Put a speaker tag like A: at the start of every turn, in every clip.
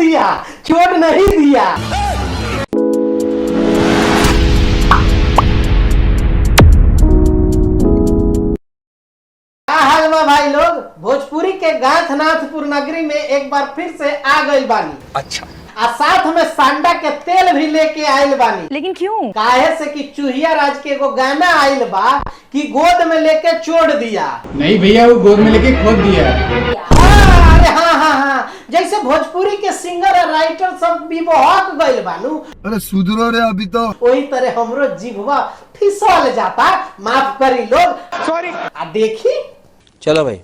A: दिया, छोड़ नहीं दिया। भाई लोग, भोजपुरी के गांधनाथपुर नगरी में एक बार फिर से आ गई बानी।
B: अच्छा,
A: आ साथ में सांडा के तेल भी लेके आयल बानी।
C: लेकिन क्यों?
A: काहे से कि चूहिया राज के एगो गाना आयल बा कि गोद में लेके छोड़ दिया।
D: नहीं भैया, वो गोद में लेके खोद दिया।
A: अरे हाँ, जैसे भोजपुरी के सिंगर और राइटर सब भी बहक गइल बानू।
E: अरे सुधरो रे अभी तो।
A: वही तरह हमरो जीभवा फिसल जाता, माफ करी लोग,
B: सॉरी।
A: आ देखी,
B: चलो भाई।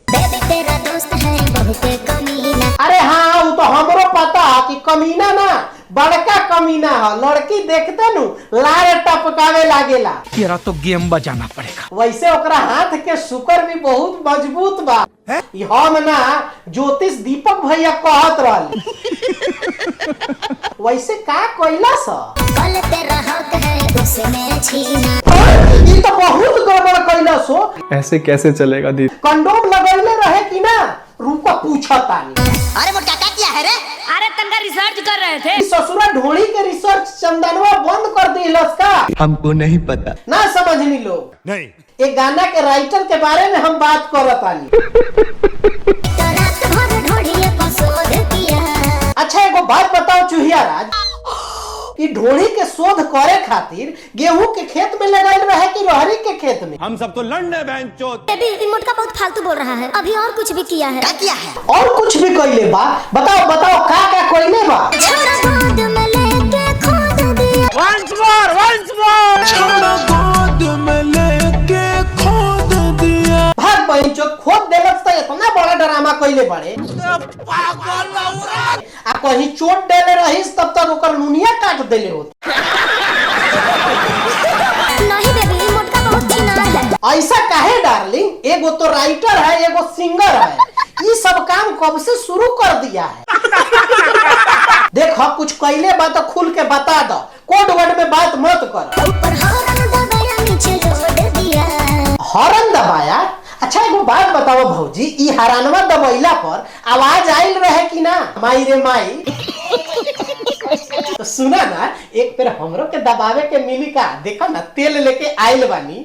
F: तेरा दोस्त है बहुत कमीना।
A: अरे हाँ, वो तो हमरो पता है कि कमीना ना, बड़का कमीना है। लड़की देखते नु लार टपकावे लागेला।
B: तेरा तो गेम बजाना पड़ेगा।
A: वैसे ओकरा हाथ के शुक्र भी बहुत मजबूत बा। हम ना ज्योतिष दीपक भैया कहत रहली। वैसे का कोइला सा
F: कल तेरा हक है उसे मैं छीना।
A: ये तो बहुत गड़बड़ कोइला सो।
D: ऐसे कैसे चलेगा दीदी?
A: कंडोम लगैले रहे कि ना? रूपा पूछा तानी।
F: अरे वो क्या किया है रे?
C: अरे तनका रिसर्च कर रहे थे।
A: ससुरा ढोली के रिसर्च चंदनवा बंद कर दिलस का?
D: हमको नहीं पता।
A: ना समझनी लोग।
B: नहीं,
A: एक गाना के राइटर के बारे में हम बात करत आनी।
F: तो रात भर ढोढ़िए को शोध किया।
A: अच्छा एगो बात बताओ चूहिया राज, ई ढोली के शोध करे खातिर गेहूं के खेत में लगाइल रहे कि रहरी के खेत में?
B: हम सब तो लड़ने बेंचोद।
F: बेबी रिमोट का बहुत फालतू बोल रहा है। अभी और कुछ भी किया है। क्या किया है?
A: और कुछ भी कइले बा? बताओ का कइले बा?
F: छोरा गोद में लेके खोद दिया।
B: Once more।
E: छोड़ा गोद में लेके खोद दिया।
A: भाग बहन जो खोद देलस त इतना बड़ा ड्रामा कइले बड़े। आ कहीं चोट देले रहिस तब तक ओकर नुनिया काट देले होत।
F: नहीं बेबी रिमोट का बहुत छिनार है।
A: ऐसा काहे डार्लिंग? एगो तो राइटर है, एगो सिंगर है, ये सब काम कब से शुरू कर दिया है? देखो कुछ कइले बा तो खुल के बता दो, कोड वर्ड में बात मत कर।
F: ऊपर हॉर्न दबाया नीचे जोड़ दिया।
A: हॉर्न दबाया? अच्छा एगो बात बताओ भौजी, ई हरानवा दबैला पर आवाज आइल रहे कि ना? माई रे माई। तो सुना ना, एक पेर हमरो के दबावे के मिली का? देखो ना तेल लेके आइल बानी।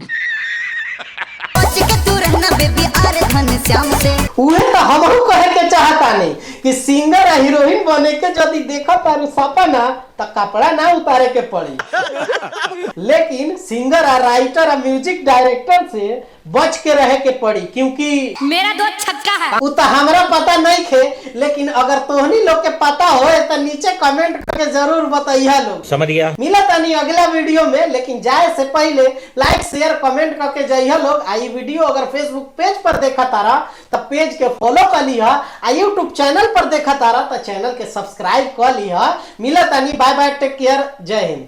F: तू रहना बेबी आरे धन श्याम से।
A: उहे तो हमहू कहे के चाहता नहीं कि सिंगर और हीरोइन बने के यदि देखो तारू सपना तो कपड़ा ना उतारे के पड़ी। लेकिन सिंगर और राइटर और म्यूजिक डायरेक्टर से बच के रहे के पड़ी, क्योंकि
C: मेरा दोस्त छक्का है।
A: वो तो हमरा पता नहीं थे, लेकिन अगर तोहनी लोग के पता हो तो नीचे कमेंट करके जरूर बताइए लोग।
B: समझ गया।
A: मिला तानी अगला वीडियो में, लेकिन जाए से पहले लाइक शेयर कमेंट करके जाइए लोग। आई वीडियो अगर फेसबुक पेज पर देखा तारा तो पेज के फॉलो कर लिया, आ यूट्यूब चैनल पर देखा तारा तो चैनल के सब्सक्राइब कर लिया। मिला तानी, बाय बाय, टेक केयर, जय हिंद।